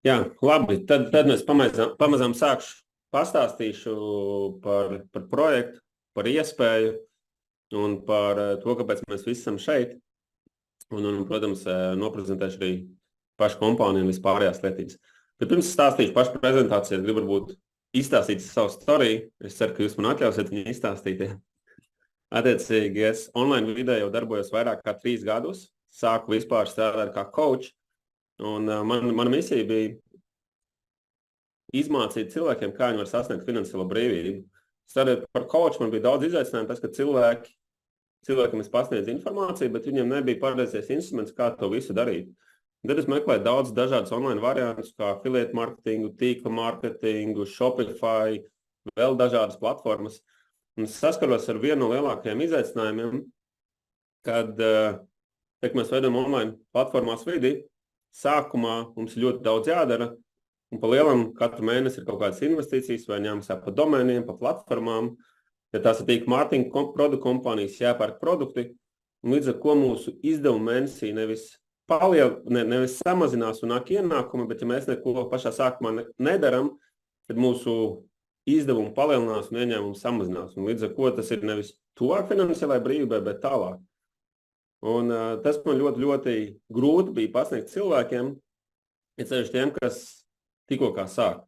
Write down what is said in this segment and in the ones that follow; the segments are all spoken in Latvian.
Jā, labi. Tad mēs pamazām pastāstīšu par projektu, par iespēju un par to, kāpēc mēs visi esam šeit. Protams, noprezentēšu arī pašu kompāniju un vispārējās lietas. Bet pirms stāstīšu pašu prezentāciju, gribu varbūt izstāstīt savu storiju. Es ceru, ka jūs man atļausiet viņu izstāstīt. Attiecīgi, es online vidē jau darbojos vairāk kā 3 gadus. Sāku vispār strādāt kā coach. Mana misija bija izmācīt cilvēkiem, kā viņi var sasniegt finansiālo brīvību. Strādājot par coach, man bija daudz izaicinājumu, tas, ka cilvēkiem es pasniedzu informāciju, bet viņiem nebija pareizais instruments, kā to visu darīt. Tad es meklēju daudz dažādus online variantus, kā affiliate marketingu, tīkla marketingu, Shopify, vēl dažādas platformas. Un es saskaros ar vienu no lielākajiem izaicinājumiem, kad mēs veidojam online platformās vidi. Sākumā mums ļoti daudz jādara, un pa lielam katru mēnesi ir kaut kādas investīcijas, vai jāmaksā pa domēniem, pa platformām. Ja tās ir tīk mārketinga produktu kompānijas, jāpērk produkti, un līdz ar ko mūsu izdevumi mēnesī nevis samazinās un nāk ienākumi, bet ja mēs neko pašā sākumā nedaram, tad mūsu izdevumi palielinās un ieņēmumi samazinās. Un līdz ar ko tas ir nevis tuvāk finansiālai brīvībai, bet tālāk. Un tas man ļoti, ļoti grūti bija pasniegt cilvēkiem, ja ceļš tiem, kas tikko kā sāk.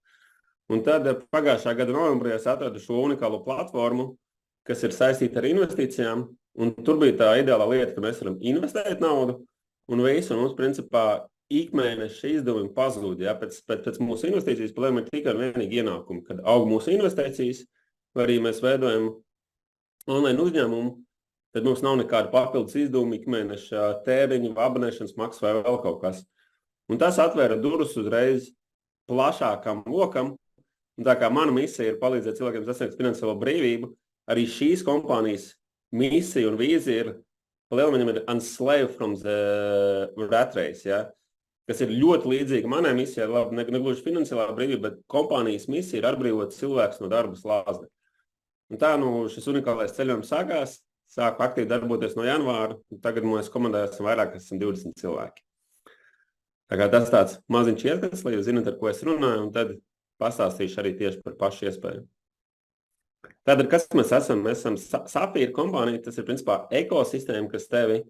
Un tad pagājušā gada novembrī es atradu šo unikālo platformu, kas ir saistīta ar investīcijām. Un tur bija tā ideālā lieta, ka mēs varam investēt naudu un visu. Un mums, principā, ikmēneša izdevumi pazūd. Ja? Pēc mūsu investīcijas problēma ir tikai un vienīgi ienākumi. Kad aug mūsu investīcijas, vai arī mēs veidojam online uzņēmumu, tad mums nav nekāda papildus izdevuma, ikmēneša tēriņa, abonēšanas maksas vai vēl kaut kas. Un tas atvēra durvis uzreiz plašākam lokam. Un tā kā mana misija ir palīdzēt cilvēkiem sasniegt finansiālo brīvību, arī šīs kompānijas misija un vīzija ir, palielam ir unslave from the rat race, ja? Kas ir ļoti līdzīga manai misijai, labi, negluži finansiālā brīvība, bet kompānijas misija ir atbrīvot cilvēkus no darba slāzda. Un tā šis unikālais ceļojums sākās. Sāku aktīvi darboties no janvāra, un tagad mēs komandā esam vairāk, kas esam 20 cilvēki. Tā kā tas tāds maziņš ieskats, lai jūs zināt, ar ko es runāju, un tad pastāstīšu arī tieši par pašu iespēju. Tātad, kas mēs esam? Mēs esam Safīra kompānija, tas ir principā ekosistēma, kas tevi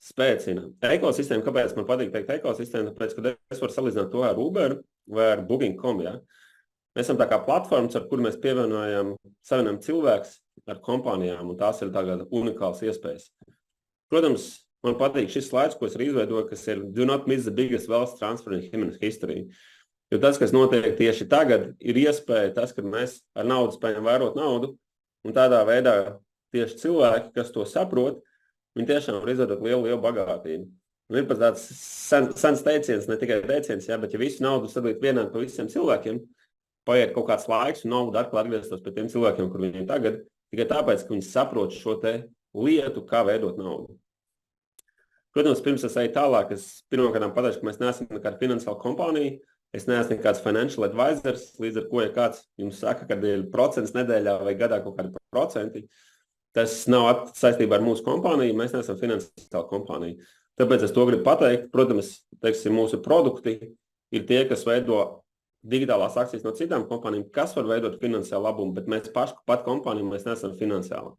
spēcina. Ekosistēma, kāpēc man patīk teikt ekosistēma? Tāpēc, ka es varu salīdzināt to ar Uber vai ar Booking.com, ja? Mēs esam tā kā platformas, ar kuru mēs pievienojam savienam cilvēks ar kompānijām, un tās ir tagad unikāls iespējas. Protams, man patīk šis slaids, ko es arī izveidoju, kas ir Do not miss the biggest wealth transfer in human history. Jo tas, kas notiek tieši tagad, ir iespēja tas, ka mēs ar naudu spējam vērot naudu, un tādā veidā tieši cilvēki, kas to saprot, viņi tiešām var izveidot lielu bagātību. Un ir pat tāds sens teiciens, ne tikai teiciens, ja, bet ja visu naudu sadalīt vienādi pa visiem cilvēkiem, paiet kaut kāds laiks un nauda atkal atgrieztos pie tiem cilvēkiem, kur viņi tagad, tikai tāpēc, ka viņi saprot šo te lietu, kā veidot naudu. Protams, pirms es eju tālāk, es pirmkārt pateikšu, ka mēs neesam nekāda finansiāla kompānija, es neesmu nekāds financial advisors, līdz ar ko, ja kāds jums saka, ka ir procents nedēļā vai gadā kaut kādi procenti, tas nav saistībā ar mūsu kompāniju, mēs neesam finansiāla kompānija. Tāpēc es to gribu pateikt. Protams, teiksim, mūsu produkti ir tie, kas veido digitālās akcijas no citām kompānijām, kas var veidot finansiālu labumu, bet mēs pat kompāniju mēs neesam finansiāli.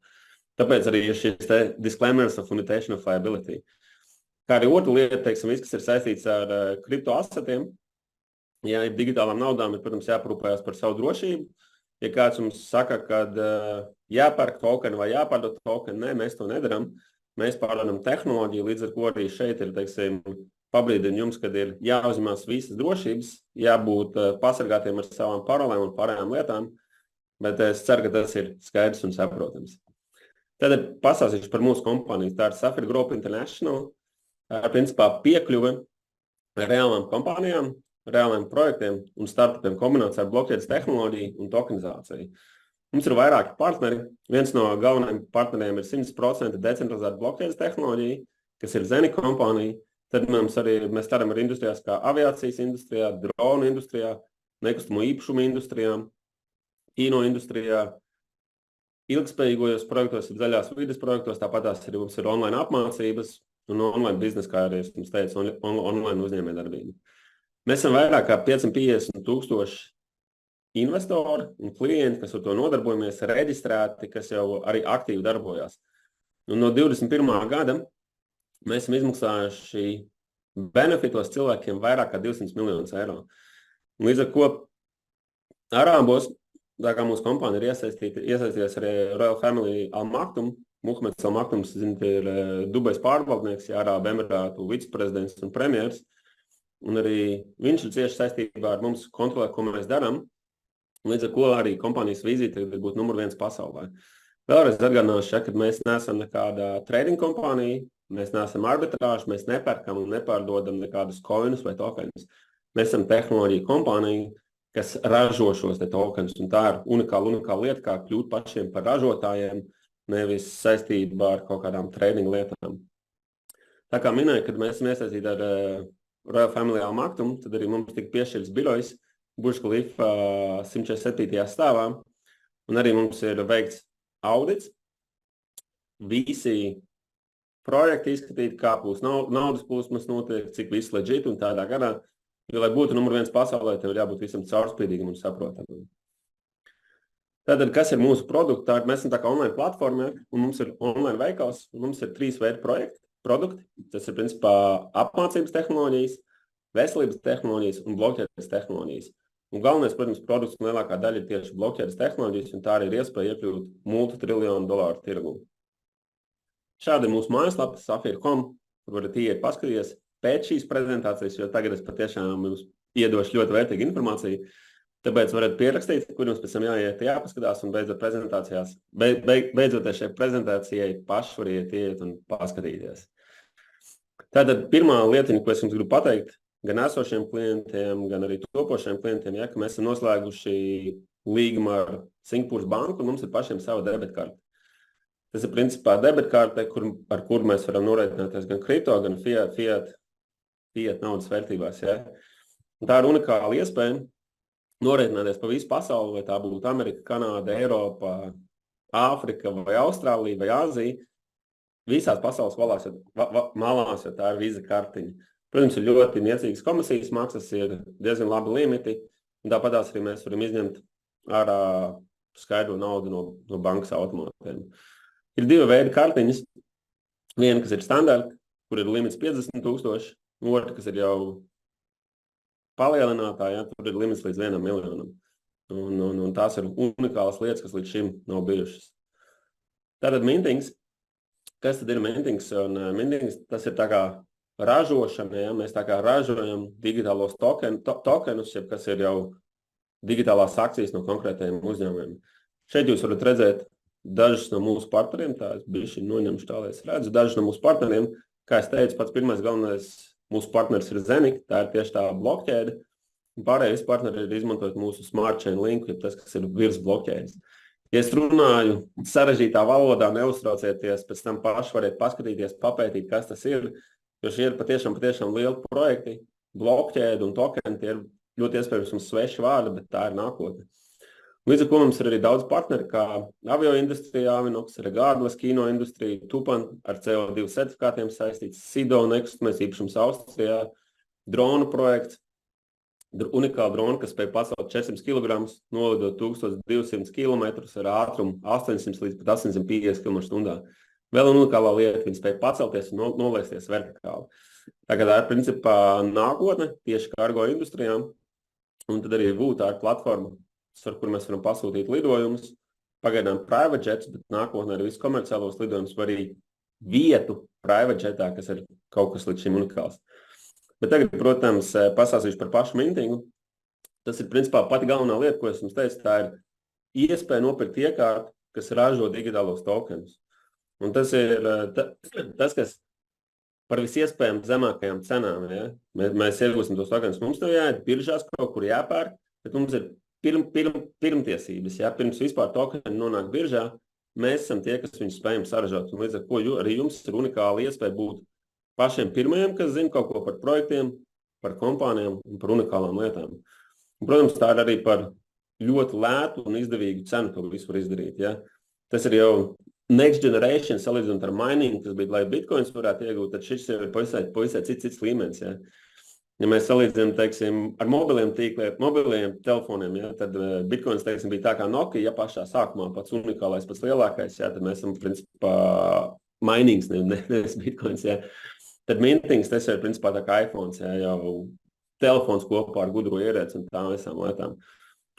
Tāpēc arī ir šis disclaimers of limitation of liability. Kā arī otra lieta, teiksim, viss, kas ir saistīts ar kriptoasetiem, ja ir digitālām naudām, ir, protams, jāparūpējas par savu drošību. Ja kāds mums saka, ka jāpērk tokeni vai jāpārdod tokeni, nē, mēs to nedaram. Mēs pārdodam tehnoloģiju, līdz ar ko arī šeit ir, teiksim, pabrīdina jums, kad ir jāuzņemās visas drošības, jābūt pasargātiem ar savām parolēm un pārējām lietām, bet es ceru, ka tas ir skaidrs un saprotams. Tad pastāstīšu par mūsu kompāniju. Tā ir Safir Group International, principā piekļuve reālām kompānijām, reāliem projektiem un startupiem kombinācijā ar blockchain tehnoloģiju un tokenizāciju. Mums ir vairāki partneri. Viens no galvenajiem partneriem ir 100% decentralizēta blockchain tehnoloģija, kas ir Zeni kompānija. Tad mēs strādājam ar industrijās kā aviācijas industrijā, dronu industrijā, nekustamo īpašumu industrijā, kino industrijā, ilgspējīgojos projektos, zaļās vides projektos, tāpat tās arī mums ir online apmācības un online biznesa, kā arī es jums teicu, online uzņēmējdarbība. Mēs esam vairāk kā 550,000 investori un klienti, kas ar to nodarbojamies, reģistrēti, kas jau arī aktīvi darbojās. Un no 21. gada mēs esam izmaksājuši benefitos cilvēkiem vairāk kā 200 miljonus eiro. Un līdz ar ko Arābos, tā kā mūsu kompānija ir iesaistīties arī Royal Family Al Maktoum, Muhameds Al Maktoums, ir Dubajas pārvaldnieks, Arābu Emirātu viceprezidents un premjers, un arī viņš ir cieši saistībā ar mums kontrolē, ko mēs darām. Līdz ar ko arī kompānijas vizīte būtu numur 1 pasaulē. Vēlreiz atgādināšu, ka mēs neesam nekāda trading kompānija, mēs neesam arbitrāži, mēs nepērkam un nepārdodam nekādus coinus vai tokenus. Mēs esam tehnoloģija kompānija, kas ražo šos tokenus, un tā ir unikāla lieta, kā kļūt pašiem par ražotājiem, nevis saistībā ar kaut kādām trading lietām. Tā kā minēju, kad mēs esam iesaistīti ar Royal Family Al Maktoum, tad arī mums tika piešķirts birojs Burj Khalifa 147. stāvā, un arī mums ir veikts audits. Visi projekti izskatīti, kā būs naudas plūsmas notiek, cik viss legit un tādā garā, jo, lai būtu numur 1 pasaulē, tev ir jābūt visam caurspīdīgam un saprotamam. Tātad, kas ir mūsu produkti? Mēs esam tā kā online platforma, un mums ir online veikals, un mums ir 3 veidi produkti. Tas ir, principā, apmācības tehnoloģijas, veselības tehnoloģijas un blokķēdes tehnoloģijas. Un galvenais, protams, produkts lielākā daļa ir tieši blokķēdes tehnoloģijas, un tā arī ir iespēja iekļūt multitriljonu dolāru tirgu. Šādi ir mūsu mājaslapa, Safir.com, kur varat ieiet paskatīties pēc šīs prezentācijas, jo tagad es patiešām jums iedošu ļoti vērtīgu informāciju. Tāpēc varat pierakstīt, kur jums pēc tam jāiet, jāpaskatās, un beidzoties šai prezentācijai paši variet ieiet un paskatīties. Tātad pirmā lietiņa, ko es jums gribu pateikt, gan esošiem klientiem, gan arī topošiem klientiem, ka mēs esam noslēguši līgumu ar Singapūras banku, un mums ir pašiem sava debetkarte. Tas ir principā debetkarte, ar kur mēs varam norēķināties gan kripto, gan fiat naudas vērtībās. Ja? Un tā ir unikāla iespēja norēķināties pa visu pasauli, vai tā būtu Amerika, Kanāda, Eiropa, Āfrika vai Austrālija vai Āzija. Visās pasaules malās, jo tā ir vīza kartiņa. Protams, ir ļoti niecīgas komisijas maksas, ir diezgan labi limiti, un tāpatās arī mēs varam izņemt ārā skaidro naudu no bankas automātiem. Ir 2 veidi kartiņas. Viena, kas ir standarta, kur ir limits 50,000, otra, kas ir jau palielinātā, ja, tur ir limits līdz 1 miljonam. Un tās ir unikālas lietas, kas līdz šim nav bijušas. Tātad mintings. Kas tad ir mintings? Mintings, tas ir tā kā ražošana, ja? Mēs tā kā ražojam digitālos tokenus, kas ir jau digitālās akcijas no konkrētajiem uzņēmumiem. Šeit jūs varat redzēt dažus no mūsu partneriem, tā es bišķi noņemšu tā, lai es redzu, dažus no mūsu partneriem, kā es teicu, pats pirmais galvenais mūsu partners ir Zenik, tā ir tieši tā blokķēde, un pārējais partneri ir izmantojot mūsu Smart Chain linku, ja tas, kas ir virs blokķēdes. Ja es runāju sarežģītā valodā, neuztraucieties, pēc tam paši variet paskatīties, papētīt, kas tas ir, jo šie ir patiešām lieli projekti, blokķēde un tokeni, tie ir ļoti iespējams mums sveši vārdi, bet tā ir nākotne. Līdz ar ko mums ir arī daudz partneri, kā avio industrija, Avinox, Regardless, kino industrija, Tupan ar CO2 certifikātiem saistīts, Sido nekustamais īpašums Austrijā, dronu projekts, unikāla drona, kas spēj pacelt 400 kg, nolidot 1200 km ar ātrumu 800 līdz pat 850 km/h. Vēl unikālā lieta, viņi spēj pacelties un nolaisties vertikāli. Tā kā tā ir principā nākotne tieši kargo industrijām, un tad arī būtu tā platforma, ar kur mēs varam pasūtīt lidojumus, pagaidām private jets, bet nākotnē arī visu komerciālos lidojumus var arī vietu private jetā, kas ir kaut kas līdz šim unikāls. Bet tagad, protams, pasāstīšu par pašu mintingu. Tas ir principā pati galvenā lieta, ko es jums teicu, tā ir iespēja nopirkt iekārtu, kas ražo digitālos tokenus. Un tas ir tas, kas par visiespējām zemākajām cenām. Ja? Mēs iegūsim tos tokenus. Mums nav jāiet biržās kaut kur jāpērk, bet mums ir pirmtiesības. Ja? Pirms vispār tokeni nonāk biržā, mēs esam tie, kas viņus spējam saražot. Un līdz ar ko arī jums ir unikāla iespēja būt pašiem pirmajiem, kas zina kaut ko par projektiem, par kompānijām un par unikālām lietām. Un, protams, tā ir arī par ļoti lētu un izdevīgu cenu, to visu var izdarīt. Ja? Tas ir jau next generation, salīdzinot ar mining, kas bija, lai bitcoins varētu iegūt, tad šis ir pavisam cits līmenis. Ja? Ja mēs salīdzinām, teiksim, ar mobiliem tīkliem, mobiliem telefoniem, ja, tad Bitcoins, teiksim, bija tā kā Nokia, ja pašā sākumā pats unikālais, pats lielākais, ja, tad mēs esam, principā, mainings, nevis Bitcoins, ja. Tad mintings, tas ir, principā, tā kā iPhones, ja, jau telefons kopā ar gudro ierēci un tām visām lietām.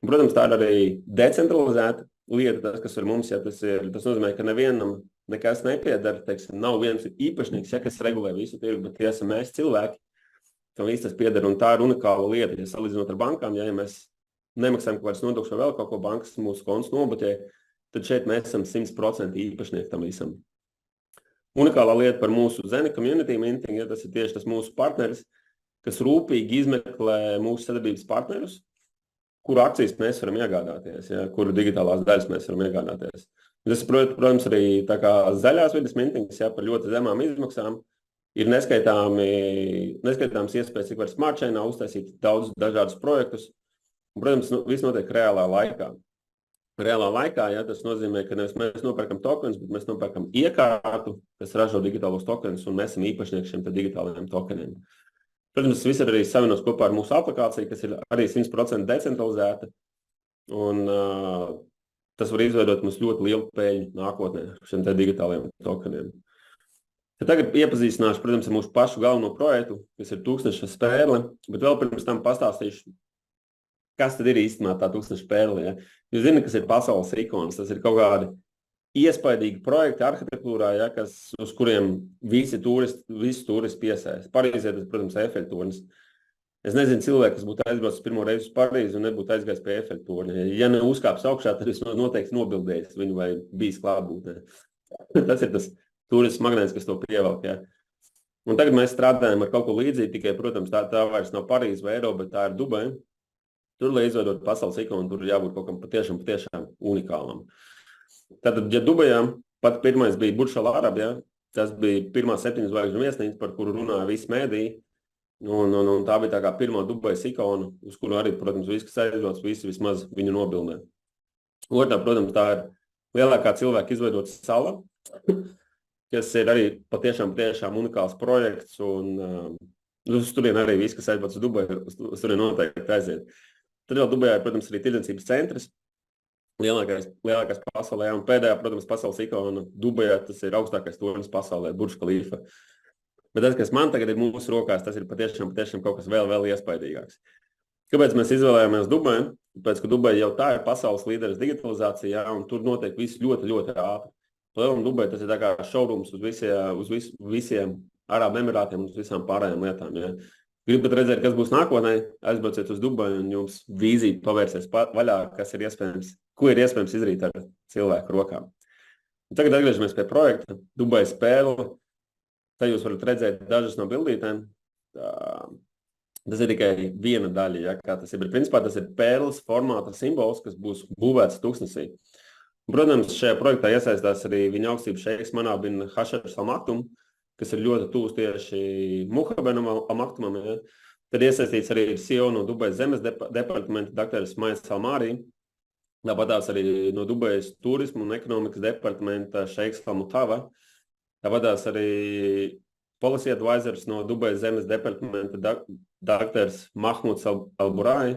Protams, tā ir arī decentralizēta lieta, tas, kas ar mums, ja tas nozīmē, ka nevienam nekas nepiedara, teiksim, nav viens īpašnieks, ja, kas regulē visu tirgu, bet tie esam mēs cilvēki, kam viss tas pieder, un tā ir unikāla lieta, ja salīdzinot ar bankām, ja mēs nemaksājam kaut kādas nodokļus vai vēl kaut ko bankas mūsu konts nobutē, tad šeit mēs esam 100% īpašnieki tam visam. Unikālā lieta par mūsu Zeni community minting, ja tas ir tieši tas mūsu partneris, kas rūpīgi izmeklē mūsu sadarbības partnerus, kuru akcijas mēs varam iegādāties, ja, kuru digitālās daļas mēs varam iegādāties. Tas, protams, arī tā kā zaļās vidas mintings, ja, par ļoti zemām izmaksām, ir neskaitāms iespējas, cik var smart chainā uztaisīt daudz dažādus projektus. Un, protams, viss notiek reālā laikā. Reālā laikā, ja, tas nozīmē, ka nevis mēs nopērkam tokenus, bet mēs nopērkam iekārtu, kas ražo digitālos tokenus, un mēs esam īpašnieki šiem digitālajiem tokeniem. Protams, tas viss ir arī savienots kopā ar mūsu aplikāciju, kas ir arī 100% decentralizēta. Un tas var izveidot mums ļoti lielu peļņu nākotnē šiem digitālajiem tokeniem. Tagad iepazīstināšu, protams, ar mūsu pašu galveno projektu, kas ir tūkstneša spērle, bet vēl pirms tam pastāstīšu, kas tad ir īstenībā tā tūkstneša spērle. Ja? Jūs zināt, kas ir pasaules ikonas, tas ir kaut kādi iespaidīgi projekti arhitektūrā, ja, uz kuriem visi turisti piesaista. Parīzē tas, protams, Eifelja tornis. Es nezinu cilvēku, kas būtu aizbraucis pirmo reizi uz Parīzi un nebūtu aizgājis pie Eifelja torņa. Ja neuzkāps augšā, tad es noteikti nobildējis viņu vai bijis klātbūtnē. Tas ir tas turisms magnēts, kas to pievelk. Ja. Un tagad mēs strādājam ar kaut ko līdzīgu, tikai, protams, tā vairs nav Parīze vai Eiropa, bet tā ir Dubai. Tur, lai izveidot pasaules ikonu, tur jābūt kaut kam patiešām unikālam. Tātad, ja Dubajā pat pirmais bija Burj Al Arab, ja, tas bija pirmā 7 zvaigžņu viesnīca, par kuru runāja visi mēdīji. Un tā bija tā kā pirmā Dubajas ikona, uz kuru arī, protams, viss, kas aizdots, visi vismaz viņu nobildē. Otrā, protams, tā ir lielākā cilvēka izveidota sala, kas ir arī patiešām unikāls projekts, un uz turien arī viss, kas aizbrauc uz Dubaju, uz turien noteikti aiziet. Tad vēl Dubajā ir, protams, arī tirdzniecības centrs, lielākais pasaulē, un pēdējā, protams, pasaules ikona Dubajā, tas ir augstākais tornis pasaulē, Burj Khalifa. Bet tas, kas man tagad ir mūsu rokās, tas ir patiešām kaut kas vēl iespaidīgāks. Kāpēc mēs izvēlējāmies Dubaju? Tāpēc, ka Dubaja jau tā ir pasaules līderis digitalizācijā, un tur notiek viss ļoti, ļoti ātri. Un Dubaja tas ir tā kā showrooms uz visiem Arābu Emirātiem un uz visām pārējām lietām. Ja. Gribat redzēt, kas būs nākotnē, aizbrauciet uz Dubaju un jums vīzija pavērsies vaļā, kas ir iespējams, ko ir iespējams izdarīt ar cilvēku rokām. Un tagad atgriežamies pie projekta Dubaja spēle. Te jūs varat redzēt dažas no bildītēm. Tas ir tikai viena daļa, ja, kā tas ir. Bet principā tas ir pērles formāta simbols, kas būs būvēts tūkstnesī. Protams, šajā projektā iesaistās arī viņa augstība šeiks Manā bin Hašers Al Maktum, kas ir ļoti tūs tieši Muhabenam Al Maktumam. Ja. Tad iesaistīts arī CEO no Dubajas zemes departamenta dr. Majas Salmārī. Tāpatās arī no Dubajas turismu un ekonomikas departamenta šeiks Al Mutava. Tāpatās arī policy advisors no Dubajas zemes departamenta dr. Mahmuds Al-Burai,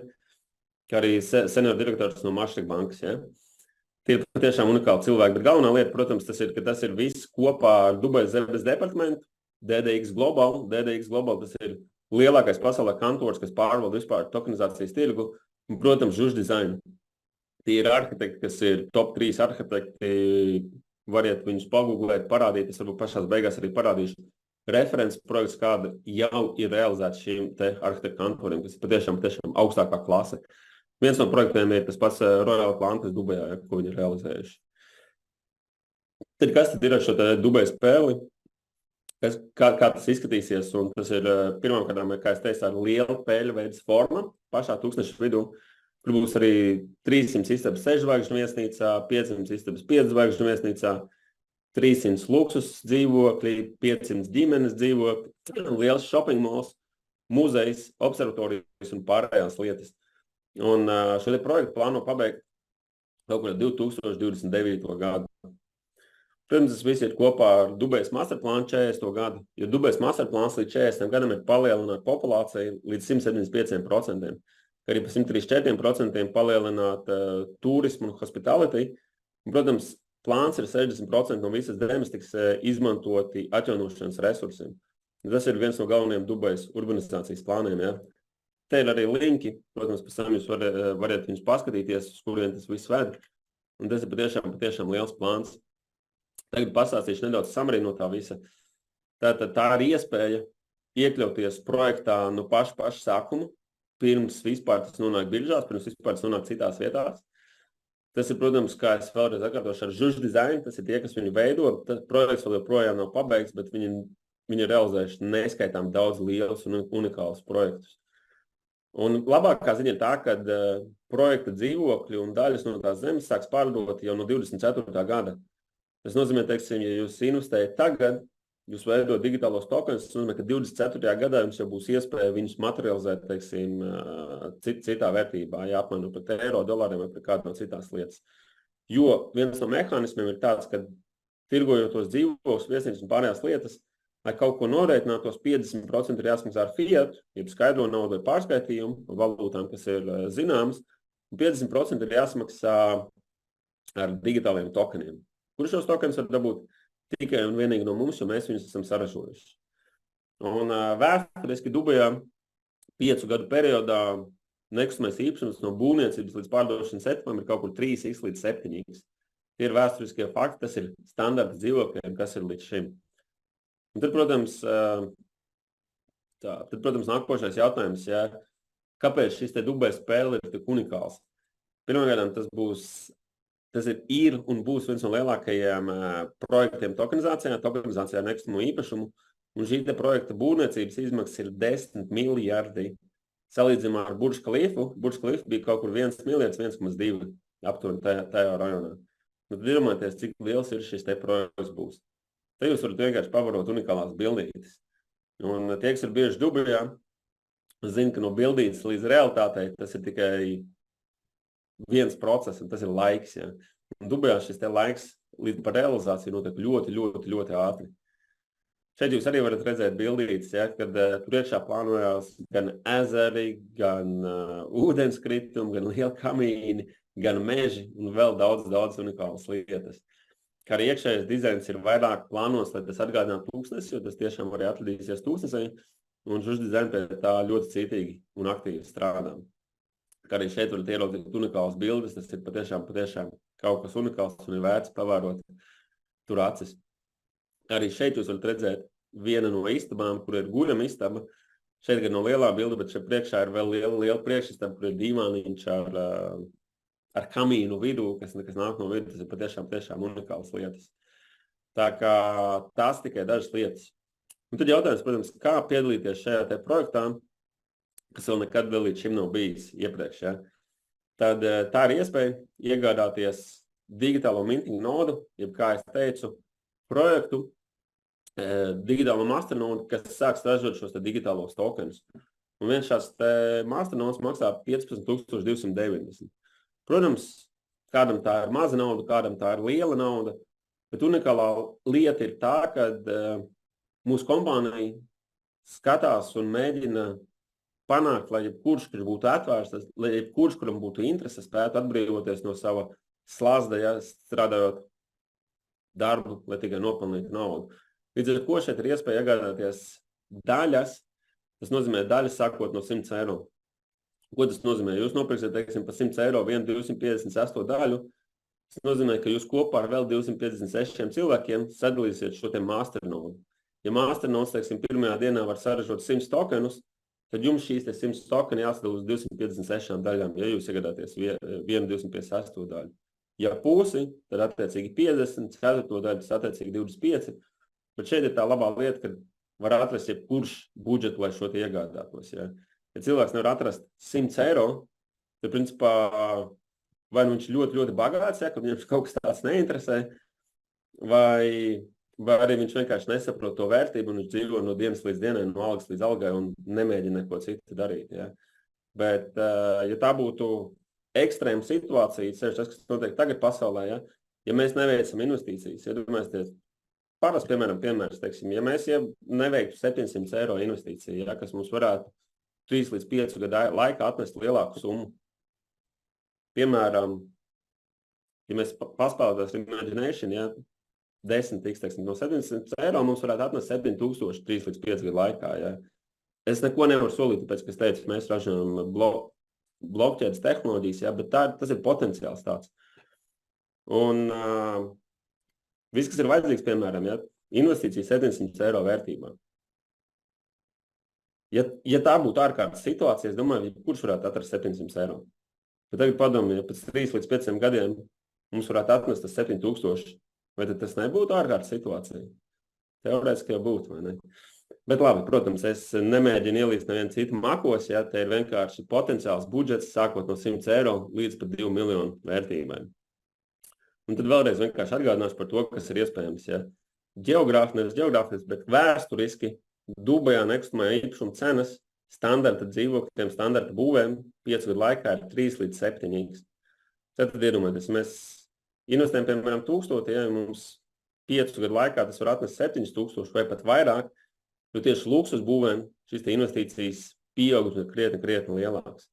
kā arī senior direktors no Mašrik bankas. Ja. Tie ir patiešām unikāli cilvēki, bet galvenā lieta, protams, tas ir viss kopā ar Dubajas zemes departamentu, DDX Global. DDX Global tas ir lielākais pasaulē kantors, kas pārvalda vispār tokenizācijas tirgu, un, protams, Žuž dizainu. Tie ir arhitekti, kas ir top 3 arhitekti, variet viņus pagooglēt, parādīt, es varbūt pašās beigās arī parādīšu references projekts, kāda jau ir realizēta šīm te arhitektu kantoriem, kas ir patiešām augstākā klase. Viens no projektiem ir tas pats Royal Atlantis Dubajā, ja, ko viņi ir realizējuši. Tad kas tad ir ar šo Dubajas spēli? Kā tas izskatīsies? Un tas ir pirmkārt, kā es teicu, ar lielu pēļu veidas forma pašā tūkstneša vidū. Kur būs arī 300 istabas 6 zvaigžņu viesnīcā, 500 istabas 5 zvaigžņu viesnīcā, 300 luksus dzīvokļi, 500 ģimenes dzīvokļi, liels shopping malls, muzejs, observatorijas un pārējās lietas. Un šo projektu plāno pabeigt kaut kur 2029. gadu. Protams, tas viss ir kopā ar Dubajas masterplānu 40. gadu, jo Dubajas masterplāns līdz 40. gadam ir palielināt populāciju līdz 175%, kā arī par 134% palielināt turismu un hospitality. Un, protams, plāns ir 60% no visas zemes tiks izmantoti atjaunošanas resursiem. Un tas ir viens no galvenajiem Dubajas urbanizācijas plāniem. Ja? Te ir arī linki, protams, pēc tam jūs variet viņus paskatīties, uz kurien tas viss ved. Un tas ir patiešām liels plāns. Tagad pastāstīšu nedaudz samarī no tā visa. Tātad tā ir iespēja iekļauties projektā no paša sākuma, pirms vispār tas nonāk biržās, pirms vispār tas nonāk citās vietās. Tas ir, protams, kā es vēlreiz atkārtošu ar Žužu dizainu, tas ir tie, kas viņu veido. Tas projekts vēl joprojām nav pabeigts, bet viņi realizējuši neskaitām daudz lielus un unikālus projektus. Un labākā ziņa ir tā, ka projekta dzīvokļi un daļas no tās zemes sāks pārdot jau no 24. gada. Tas nozīmē, teiksim, ja jūs investējat tagad, jūs veidot digitālos tokenus, tas nozīmē, ka 24. gadā jums jau būs iespēja viņus materializēt, teiksim, citā vērtībā, ja apmainot pret eiro, dolāriem vai pret kādu no citās lietas. Jo viens no mehānismiem ir tāds, ka tirgojot tos dzīvokļus, viesnīcas un pārējās lietas, lai kaut ko norēķinātos, 50% ir jāsmaksā ar fiat, jeb skaidro naudu vai pārskaitījumu, valūtām, kas ir zināmas, un 50% ir jāsmaksā ar digitāliem tokeniem. Kurš šos tokenus var dabūt tikai un vienīgi no mums, jo mēs viņus esam saražojuši. Un vēsturiski Dubajā 5 gadu periodā nekustamais īpašums no būvniecības līdz pārdošanas etapam ir kaut kur 3x līdz 7x. Tie ir vēsturiskie fakti, tas ir standarta dzīvokļiem, kas ir līdz šim. Un tad, protams, nākošais jautājums, ja, kāpēc šis te Dubajas spēle ir tik unikāls? Pirmkārt, tas ir un būs viens no lielākajiem projektiem tokenizācijā nekustamo īpašumu, un šī te projekta būvniecības izmaksas ir 10 miljardi. Salīdzinājumā ar Burj Khalifu, Burj Khalifa bija kaut kur 1 miljards, 1,2 aptuveni tajā rajonā. Un tad iedomājieties, cik liels ir šis te projekts būs. Te jūs varat vienkārši pavarot unikālās bildītes. Un tie, kas ir bieži Dubajā, zina, ka no bildītes līdz realitātei tas ir tikai viens process, un tas ir laiks. Ja. Un Dubajā šis te laiks līdz par realizāciju notiek ļoti ātri. Šeit jūs arī varat redzēt bildītes, ja, kad tur iekšā plānojās gan ezeri, gan ūdenskritumi, gan lieli kamīni, gan meži un vēl daudz unikālas lietas. Kā arī iekšējais dizains ir vairāk plānos, lai tas atgādinātu tūkstnesi, jo tas tiešām arī atradīsies tūkstnesī, un Žužu dizaini pie tā ļoti cītīgi un aktīvi strādā. Kā arī šeit varat ieraudzīt unikālas bildes, tas ir patiešām kaut kas unikāls un ir vērts pavērot tur acis. Arī šeit jūs varat redzēt viena no istabām, kur ir guļama istaba. Šeit gan no lielā bilde, bet šeit priekšā ir vēl liela priekšistaba, kur ir dīvāniņš ar kamīnu vidū, kas nāk no vidu. Tas ir patiešām unikālas lietas. Tā kā tās tikai dažas lietas. Un tad jautājums, protams, kā piedalīties šajā te projektā, kas vēl nekad līdz šim nav bijis iepriekš. Ja? Tad tā ir iespēja iegādāties digitālo minting nodu, jeb kā es teicu, projektu, digitālo masternodu, kas sāks ražot šos digitālos tokenus. Un viens šās masternods maksā 15,290. Protams, kādam tā ir maza nauda, kādam tā ir liela nauda, bet unikālā lieta ir tā, ka mūsu kompānija skatās un mēģina panākt, lai jebkurš, kurš būtu atvērts, lai jebkurš, kuram būtu interese, spētu atbrīvoties no sava slazda, ja, strādājot darbu, lai tikai nopelnītu naudu. Līdz ar ko šeit ir iespēja iegādāties daļas, tas nozīmē daļas sākot no 100 eiro. Ko tas nozīmē? Jūs nopirksiet, teiksim, par 100 eiro 258 daļu, tas nozīmē, ka jūs kopā ar vēl 256 cilvēkiem sadalīsiet šo te masternodu. Ja masternods, teiksim, pirmajā dienā var saražot 100 tokenus, tad jums šīs 100 tokeni jāsadala uz 256 daļām, ja jūs iegādāties vienu 258 daļu. Ja pusi, tad attiecīgi 50, 4. daļu, tas attiecīgi 25, bet šeit ir tā labā lieta, ka var atrast jebkurš budžetu, lai šo te iegādātos. Ja. Ja cilvēks nevar atrast 100 eiro, tad, principā, vai nu viņš ļoti bagāts, ja, ka viņam kaut kas tāds neinteresē, vai arī viņš vienkārši nesaprot to vērtību un viņš dzīvo no dienas līdz dienai, no algas līdz algai un nemēģina neko citu darīt. Ja. Bet, ja tā būtu ekstrēma situācija, sevišķi tas, kas notiek tagad pasaulē, ja, ja mēs neveicam investīcijas, iedomājieties, parasti, piemērs, teiksim, ja mēs neveiktu 700 eiro investīciju, ja, kas mums varētu 3 līdz 5 gadu laikā atnest lielāku summu. Piemēram, ja mēs paspēlētos imagination, ja 10 tiks, teiksim, no 700 eiro mums varētu atnest 7000 3 līdz 5 gadu laikā. Ja. Es neko nevaru solīt, tāpēc, ka es teicu, mēs ražojam blokķēdes tehnoloģijas, ja, bet tas ir potenciāls tāds. Un viss, kas ir vajadzīgs, piemēram, ja, investīcija 700 eiro vērtībā. Ja tā būtu ārkārtas situācija, es domāju, kurš varētu atrast 700 eiro. Bet tagad padomājiet, ja pēc 3 līdz 5 gadiem mums varētu atnest 7000, vai tad tas nebūtu ārkārtas situācija? Teorētiski jau būtu, vai ne? Bet labi, protams, es nemēģinu ielīst nevienu citu makos, ja te ir vienkārši potenciāls budžets, sākot no 100 eiro līdz pat 2 miljonu vērtībai. Un tad vēlreiz vienkārši atgādināšu par to, kas ir iespējams. Ja. Geogrāfiski, bet vēsturiski Dubajā nekustamā īpašuma cenas standarta dzīvokļiem, standarta būvēm 5 gadu laikā ir 3 līdz 7. Tad iedomājieties, mēs investējam, piemēram, 1000, ja mums 5 gadu laikā tas var atnest 7000 vai pat vairāk, jo tieši luksus būvēm šīs investīcijas pieaugus ir krietni lielāks.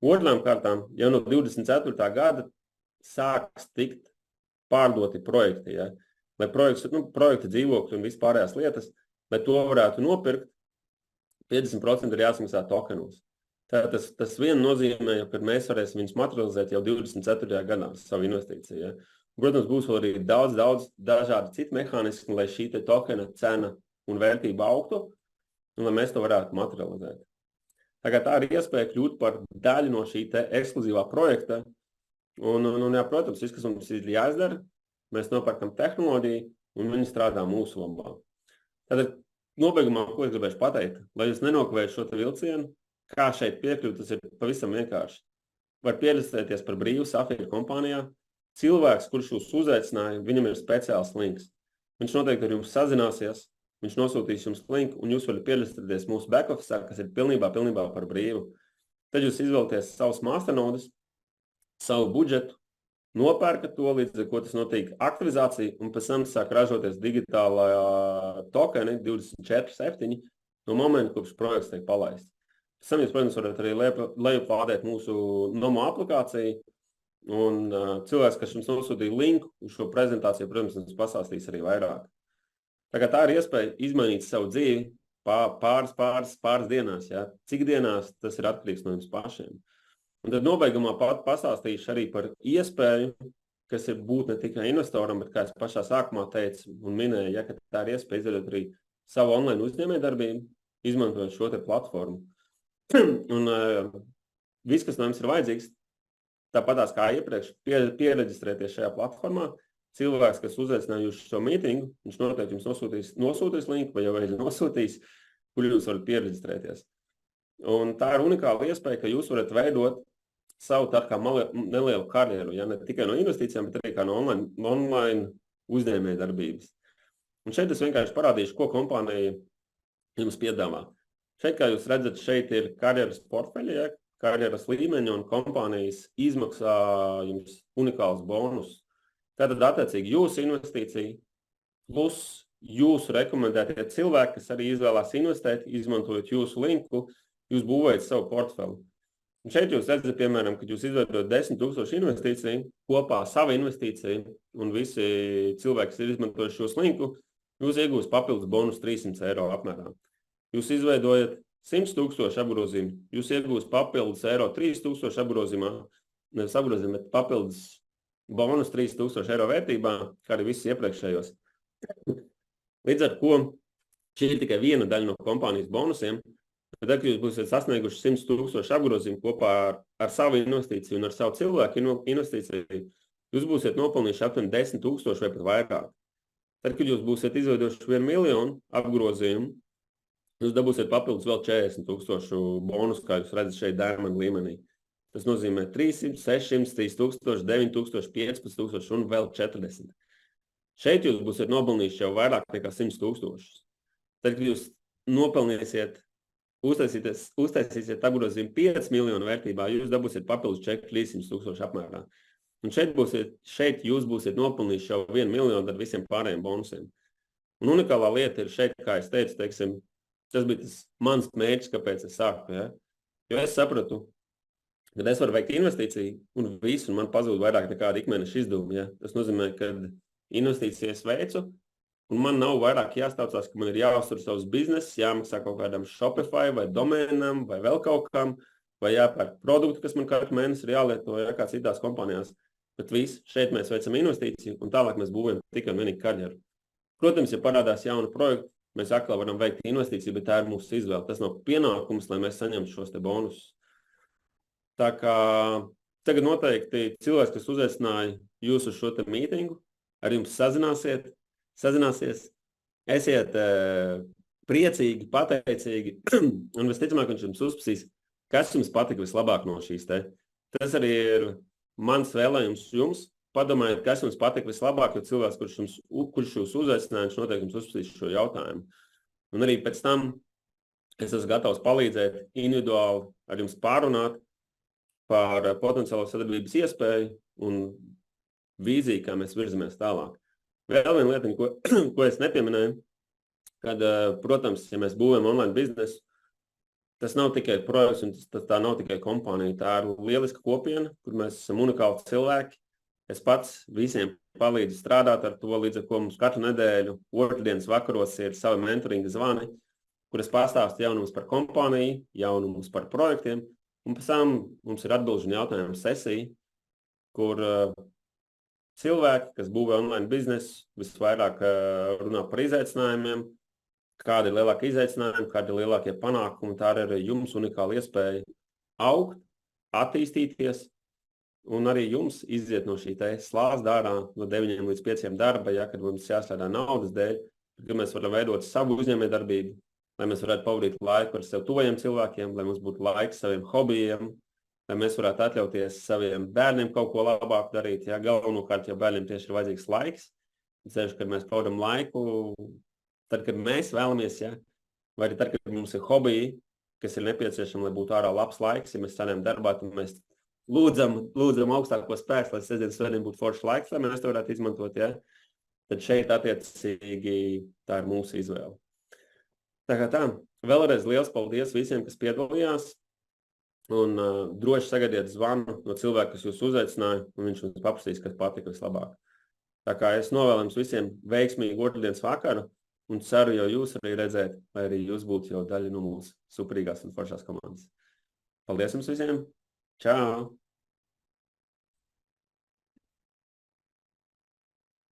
Otrām kārtām, jau no 24. gada sāks tikt pārdoti projekti, ja? Lai projekti dzīvokļi un vispārējās lietas, lai to varētu nopirkt, 50% ir jāsamaksā tokenos. Tas vien nozīmē, ka mēs varēsim viņus materializēt jau 24. gadā savu investīciju. Ja? Protams, būs vēl arī daudz dažādi citi mehānismi, lai šī tokena cena un vērtība augtu, un lai mēs to varētu materializēt. Tā ir iespēja kļūt par daļu no šī ekskluzīvā projekta, un jā, protams, viss, kas mums ir jāizdara, mēs nopērkam tehnoloģiju, un viņi strādā mūsu labā. Tātad, nobeigumā, ko es gribēšu pateikt, lai jūs nenokavētu šo vilcienu, kā šeit piekļūt, tas ir pavisam vienkārši. Var pieredzēties par brīvu Safīra kompānijā. Cilvēks, kurš jūs uzaicināja, viņam ir speciāls links. Viņš noteikti ar jums sazināsies, viņš nosūtīs jums linku, un jūs varat pieredzēties mūsu back-office'ā, kas ir pilnībā par brīvu. Tad jūs izvēlaties savus masternodes, savu budžetu, nopērkat to, līdz ar ko tas notiek aktivizācija, un pēc tam sāk ražoties digitālā tokeni 24/7 no momenta, kopš projekts tiek palaists. Pēc tam jūs, protams, varat arī lejuplādēt mūsu Nomo aplikāciju, un cilvēks, kas jums nosūtīja linku uz šo prezentāciju, protams, jums pastāstīs arī vairāk. Tā ir iespēja izmainīt savu dzīvi pāris dienās. Ja? Cik dienās, tas ir atkarīgs no jums pašiem. Un tad nobeigumā pastāstīšu arī par iespēju, kas ir būt ne tikai investoram, bet, kā es pašā sākumā teicu un minēju, ja, ka tā ir iespēja izveidot arī savu online uzņēmējdarbību, izmantojot šo platformu. Un viss, kas no jums ir vajadzīgs, tāpatās kā iepriekš, piereģistrēties šajā platformā. Cilvēks, kas uzaicināja jūs šo mītingu, viņš noteikti jums nosūtīs linku, vai jau nosūtīs, kur jūs varat piereģistrēties. Un tā ir unikāla iespēja, ka jūs varat veidot savu tā kā nelielu karjeru, ja ne tikai no investīcijām, bet arī kā no online uzņēmēja darbības. Un šeit es vienkārši parādīšu, ko kompānija jums piedāvā. Šeit, kā jūs redzat, šeit ir karjeras portfeļi, ja, karjeras līmeņi, un kompānijas izmaksā jums unikāls bonus. Tātad, attiecīgi, jūsu investīcija plus jūsu rekomendētie cilvēki, kas arī izvēlās investēt, izmantojot jūsu linku, jūs būvējat savu portfeli. Un šeit jūs redzat, piemēram, kad jūs izveidojat 10 000 investīciju, kopā savu investīciju, un visi cilvēki, kas ir izmantojuši šos linku, jūs iegūst papildus bonus 300 eiro apmērā. Jūs izveidojat 100 000 apgrozījumu, jūs iegūst papildus eiro 3000 apgrozījumā, nevis apgrozījumā, bet papildus bonus 3000 eiro vērtībā, kā arī visus iepriekšējos. Līdz ar ko šī ir tikai viena daļa no kompānijas bonusiem, bet tad, kad jūs būsiet sasnieguši 100 000 apgrozījumu kopā ar savu investīciju un ar savu cilvēku investīciju, jūs būsiet nopelnījuši aptuveni 10 000 vai pat vairāk. Tad, kad jūs būsiet izveidojuši 1 miljonu apgrozījumu, jūs dabūsiet papildus vēl 40 000 bonus, kā jūs redzat šeit diamond līmenī. Tas nozīmē 300, 600, 3000, 9000, 15000 un vēl 40. Šeit jūs būsiet nopelnījuši jau vairāk nekā 100 000. Tad, kad jūs nopelnīsiet, uztaisīsiet apgrozījumu 5 miljonu vērtībā, jūs dabūsiet papildus čeku 300 000 apmērā. Un šeit jūs būsiet nopelnījuši jau 1 miljonu ar visiem pārējiem bonusiem. Un unikālā lieta ir šeit, kā es teicu, teiksim, tas bija tas mans mērķis, kāpēc es sāku. Ja? Jo es sapratu, ka es varu veikt investīciju un visu, un man pazūd vairāk nekāda ikmēneša izdevuma. Ja? Tas nozīmē, ka investīcijas veicu, un man nav vairāk jāstācās, ka man ir jāuztur savus biznesus, jāmaksā kaut kādam Shopify vai domēnam vai vēl kaut kam, vai jāpērk produktu, kas man katru mēnesi ir jālieto, ja kā citās kompānijās. Bet viss, šeit mēs veicam investīciju, un tālāk mēs būvējam tikai un vienīgi karjeru. Protams, ja parādās jauna projekta, mēs atkal varam veikt investīciju, bet tā ir mūsu izvēle. Tas nav pienākums, lai mēs saņemtu šos te bonusus. Tā kā tagad noteikti cilvēks, kas uzaicināja jūs uz šo te mītingu, ar jums sazināsies, esiet priecīgi, pateicīgi, un visticamāk, viņš jums uzprasīs, kas jums patika vislabāk no šīs te. Tas arī ir mans vēlējums jums. Padomājiet, kas jums patika vislabāk, jo cilvēks, kurš jūs uzaicināja, viņš noteikti jums uzprasīs šo jautājumu. Un arī pēc tam es esmu gatavs palīdzēt individuāli ar jums pārunāt par potenciālo sadarbības iespēju un vīziju, kā mēs virzamies tālāk. Vēl viena lieta, ko es nepieminēju, kad, protams, ja mēs būvējam online biznesu, tas nav tikai projekts un tā nav tikai kompānija. Tā ir lieliska kopiena, kur mēs esam unikāli cilvēki. Es pats visiem palīdzu strādāt ar to, līdz ar ko mums katru nedēļu, otrdienas vakaros ir savi mentoringa zvani, kur es pastāstu jaunumus par kompāniju, jaunumus par projektiem, un pēc tam mums ir atbilžu un jautājumu sesija, kur cilvēki, kas būvē online biznesu, visvairāk runā par izaicinājumiem, kādi ir lielākie izaicinājumi, kādi ir lielākie panākumi, tā ir arī jums unikāla iespēja augt, attīstīties, un arī jums iziet no šī slāzda ārā no 9 līdz 5 darba, ja, kad mums jāstrādā naudas dēļ, kad mēs varam veidot savu uzņēmējdarbību, lai mēs varētu pavadīt laiku ar sev tuvajiem cilvēkiem, lai mums būtu laiks saviem hobijiem, lai mēs varētu atļauties saviem bērniem kaut ko labāku darīt. Ja, galvenokārt, ja bērniem tieši ir vajadzīgs laiks, ceļš, kad mēs pavadam laiku, tad, kad mēs vēlamies, ja, vai arī tad, kad mums ir hobiji, kas ir nepieciešami, lai būtu ārā labs laiks, ja mēs strādājam darbā, tad mēs lūdzam augstāko spēku, lai sestdienas svētdien būtu foršs laiks, lai mēs to varētu izmantot, ja? Tad šeit attiecīgi tā ir mūsu izvēle. Tā kā tā, vēlreiz liels paldies visiem, kas piedalījās, un droši sagaidiet zvanu no cilvēka, kas jūs uzaicināja, un viņš mums paprasīs, kas patika vislabāk. Tā kā es novēlu jums visiem veiksmīgu otrdienas vakaru, un ceru jau jūs arī redzēt, lai arī jūs būtu jau daļa no mūsu superīgās un foršās komandas. Paldies jums visiem! Čau!